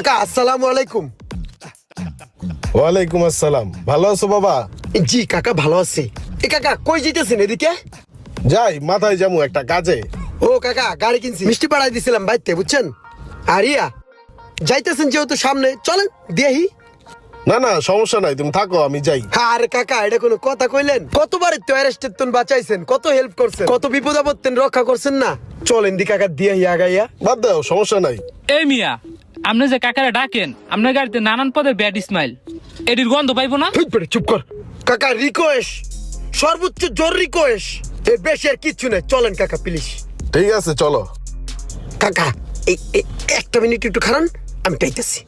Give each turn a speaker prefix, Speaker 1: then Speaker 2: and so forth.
Speaker 1: কাকা আসসালামু আলাইকুম।
Speaker 2: ওয়ালাইকুম আসসালাম। ভালো আছো বাবা?
Speaker 1: জি কাকা ভালো আছি। কাকা কই যেতেছেন? এদিকে
Speaker 2: যাই, মাথায় যাবো একটা কাজে।
Speaker 1: ও কাকা গাড়ি কিনছি, মিষ্টি পাড়াই দিছিলাম বাইতে, বুঝছেন? আর যাইতেছেন যেহেতু সামনে, চলেন দিয়েহি।
Speaker 2: না না, সমস্যা নাই, তুমি থাকো, আমি যাই।
Speaker 1: আরে কাকা এটা কোনো কথা কইলেন? কতবার তো অ্যারেস্টেড তুন বাঁচাইছেন, কত হেল্প করছেন, কত বিপদ আপদ রক্ষা করছেন না। চলেন দি কাকা দিয়েহি আগাইয়া।
Speaker 2: বাদ দাও, সমস্যা নাই।
Speaker 3: এই মিয়া, আপনি যে কাকারে ডাকেন, আপনার গাড়িতে নানান পদের ব্যাড স্মাইল, এটির গন্ধ পাইবো না?
Speaker 1: চুপ কর কাকা, রিকোয়েস্ট, সর্বোচ্চ জোর রিকোয়েস্ট, এর বেশি আর কিচ্ছু নেই। চলেন কাকা প্লিজ।
Speaker 2: ঠিক আছে, চলো।
Speaker 1: কাকা এই একটা মিনিট একটু খারান, আমি টাইতেছি।